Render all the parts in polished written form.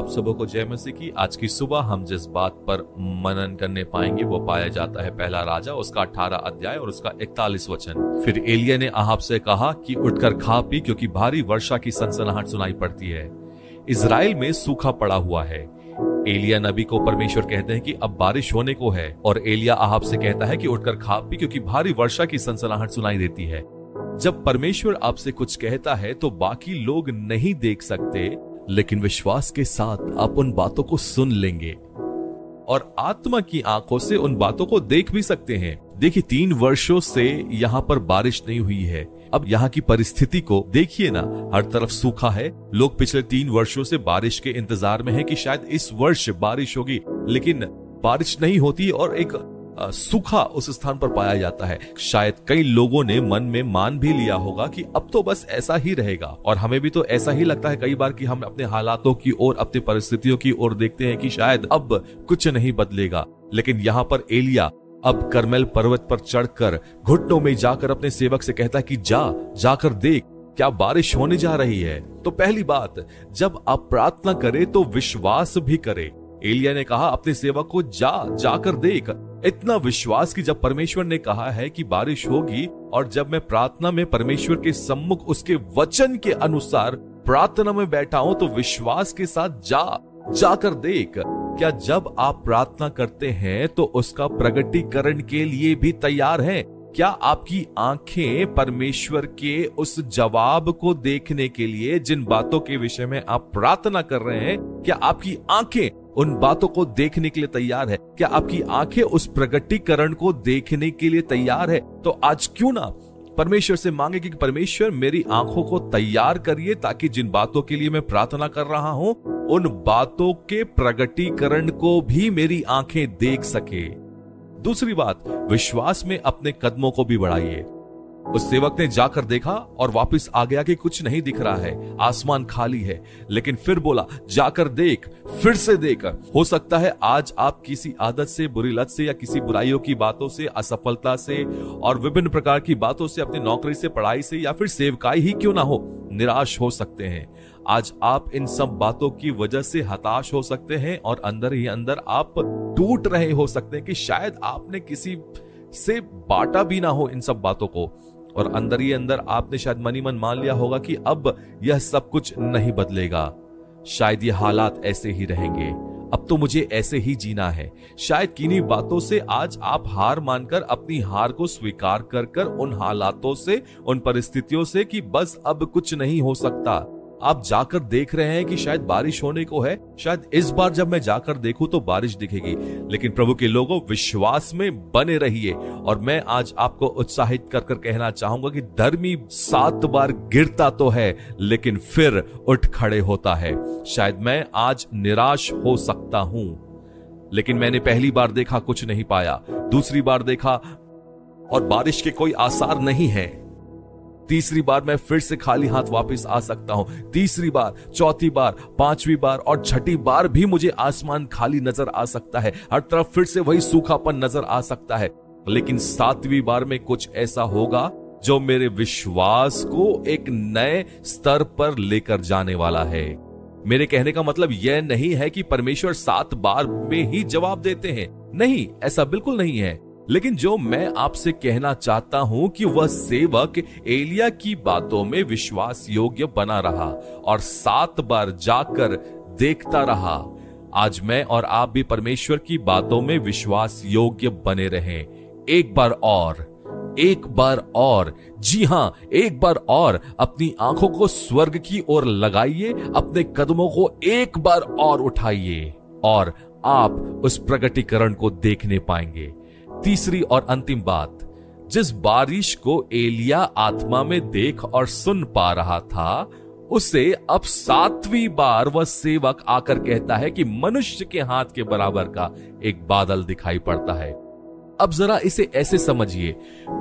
आप सबों को जय मसीह की। आज की सुबह हम जिस बात पर मनन करने पाएंगे वो पाया जाता है पहला राजा उसका 18 अध्याय और उसका 41 वचन। फिर एलिय्याह ने अहाब से कहा कि उठकर खा पी, क्योंकि भारी वर्षा की सनसनाहट सुनाई पड़ती है। इजराइल में सूखा पड़ा हुआ है। एलिय्याह नबी को परमेश्वर कहते हैं कि अब बारिश होने को है, और एलिय्याह अहाब से कहता है कि उठकर खा पी, क्योंकि भारी वर्षा की सनसनाहट सुनाई देती है। जब परमेश्वर आपसे कुछ कहता है तो बाकी लोग नहीं देख सकते, लेकिन विश्वास के साथ आप उन बातों को सुन लेंगे और आत्मा की आंखों से उन बातों को देख भी सकते हैं। देखिए, 3 वर्षों से यहाँ पर बारिश नहीं हुई है। अब यहाँ की परिस्थिति को देखिए ना, हर तरफ सूखा है। लोग पिछले 3 वर्षों से बारिश के इंतजार में हैं कि शायद इस वर्ष बारिश होगी, लेकिन बारिश नहीं होती और एक सूखा उस स्थान पर पाया जाता है। शायद कई लोगों ने मन में मान भी लिया होगा कि अब तो बस ऐसा ही रहेगा, और हमें भी तो ऐसा ही लगता है कई बार कि हम अपने हालातों की ओर, अपनी परिस्थितियों की ओर देखते हैं कि शायद अब कुछ नहीं बदलेगा। लेकिन यहाँ पर एलिय्याह अब कर्मेल पर्वत पर चढ़कर घुटनों में जाकर अपने सेवक से कहता है कि जाकर देख, क्या बारिश होने जा रही है। तो पहली बात, जब आप प्रार्थना करें तो विश्वास भी करें। एलिय्याह ने कहा अपने सेवक को जाकर देख। इतना विश्वास कि जब परमेश्वर ने कहा है कि बारिश होगी, और जब मैं प्रार्थना में परमेश्वर के सम्मुख उसके वचन के अनुसार प्रार्थना में बैठा हूं, तो विश्वास के साथ जाकर देख। क्या जब आप प्रार्थना करते हैं तो उसका प्रगटीकरण के लिए भी तैयार हैं? क्या आपकी आंखें परमेश्वर के उस जवाब को देखने के लिए, जिन बातों के विषय में आप प्रार्थना कर रहे हैं, क्या आपकी आंखें उन बातों को देखने के लिए तैयार है? क्या आपकी आंखें उस प्रगटीकरण को देखने के लिए तैयार है? तो आज क्यों ना परमेश्वर से मांगे कि परमेश्वर मेरी आंखों को तैयार करिए, ताकि जिन बातों के लिए मैं प्रार्थना कर रहा हूं उन बातों के प्रगटीकरण को भी मेरी आंखें देख सके। दूसरी बात, विश्वास में अपने कदमों को भी बढ़ाइए। उस सेवक ने जाकर देखा और वापस आ गया कि कुछ नहीं दिख रहा है, आसमान खाली है। लेकिन फिर बोला जाकर देख, फिर से देख। हो सकता है आज आप किसी आदत से, बुरी लत से, या किसी बुराइयों की बातों से, असफलता से और विभिन्न प्रकार की बातों से, अपनी नौकरी से, पढ़ाई से, या फिर सेवकाई ही क्यों ना हो, निराश हो सकते हैं। आज आप इन सब बातों की वजह से हताश हो सकते हैं और अंदर ही अंदर आप टूट रहे हो सकते हैं कि शायद आपने किसी से बांटा भी ना हो इन सब बातों को, और अंदर ही अंदर आपने शायद मन ही मन मान लिया होगा कि अब यह सब कुछ नहीं बदलेगा, शायद ये हालात ऐसे ही रहेंगे, अब तो मुझे ऐसे ही जीना है। शायद किन्हीं बातों से आज आप हार मानकर अपनी हार को स्वीकार कर उन हालातों से, उन परिस्थितियों से कि बस अब कुछ नहीं हो सकता, आप जाकर देख रहे हैं कि शायद बारिश होने को है, शायद इस बार जब मैं जाकर देखूं तो बारिश दिखेगी। लेकिन प्रभु के लोगों, विश्वास में बने रहिए। और मैं आज आपको उत्साहित कर कहना चाहूंगा कि धर्मी 7 बार गिरता तो है, लेकिन फिर उठ खड़े होता है। शायद मैं आज निराश हो सकता हूं, लेकिन मैंने पहली बार देखा, कुछ नहीं पाया। दूसरी बार देखा और बारिश के कोई आसार नहीं है। तीसरी बार मैं फिर से खाली हाथ वापस आ सकता हूं। तीसरी बार, चौथी बार, 5वीं बार और 6ठी बार भी मुझे आसमान खाली नजर आ सकता है, हर तरफ फिर से वही सूखापन नजर आ सकता है। लेकिन 7वीं बार में कुछ ऐसा होगा जो मेरे विश्वास को एक नए स्तर पर लेकर जाने वाला है। मेरे कहने का मतलब यह नहीं है कि परमेश्वर 7 बार में ही जवाब देते हैं, नहीं, ऐसा बिल्कुल नहीं है। लेकिन जो मैं आपसे कहना चाहता हूं कि वह सेवक एलिय्याह की बातों में विश्वास योग्य बना रहा और 7 बार जाकर देखता रहा। आज मैं और आप भी परमेश्वर की बातों में विश्वास योग्य बने रहें। एक बार और, जी हां, एक बार और अपनी आंखों को स्वर्ग की ओर लगाइए, अपने कदमों को एक बार और उठाइए और आप उस प्रगटीकरण को देखने पाएंगे। तीसरी और अंतिम बात, जिस बारिश को एलिय्याह आत्मा में देख और सुन पा रहा था, उसे अब 7वीं बार वह सेवक आकर कहता है कि मनुष्य के हाथ के बराबर का एक बादल दिखाई पड़ता है। अब जरा इसे ऐसे समझिए,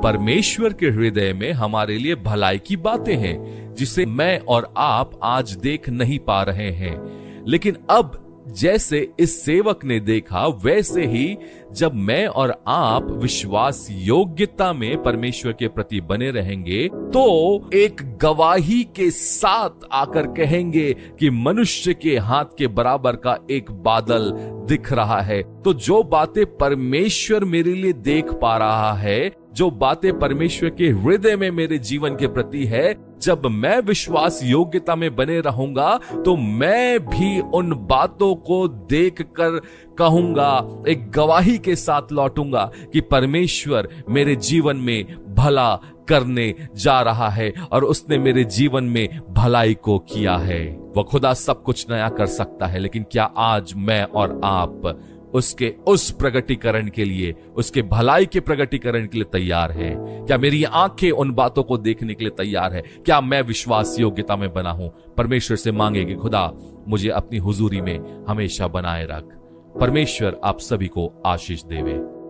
परमेश्वर के हृदय में हमारे लिए भलाई की बातें हैं जिसे मैं और आप आज देख नहीं पा रहे हैं, लेकिन अब जैसे इस सेवक ने देखा, वैसे ही जब मैं और आप विश्वास योग्यता में परमेश्वर के प्रति बने रहेंगे तो एक गवाही के साथ आकर कहेंगे कि मनुष्य के हाथ के बराबर का एक बादल दिख रहा है। तो जो बातें परमेश्वर मेरे लिए देख पा रहा है, जो बातें परमेश्वर के हृदय में मेरे जीवन के प्रति है, जब मैं विश्वास योग्यता में बने रहूंगा तो मैं भी उन बातों को देखकर कहूंगा, एक गवाही के साथ लौटूंगा कि परमेश्वर मेरे जीवन में भला करने जा रहा है और उसने मेरे जीवन में भलाई को किया है। वह खुदा सब कुछ नया कर सकता है, लेकिन क्या आज मैं और आप उसके उस प्रगटीकरण के लिए, उसके भलाई के प्रगटीकरण के लिए तैयार है? क्या मेरी आंखें उन बातों को देखने के लिए तैयार है? क्या मैं विश्वास योग्यता में बना हूं? परमेश्वर से मांगे कि खुदा मुझे अपनी हुजूरी में हमेशा बनाए रख। परमेश्वर आप सभी को आशीष देवे।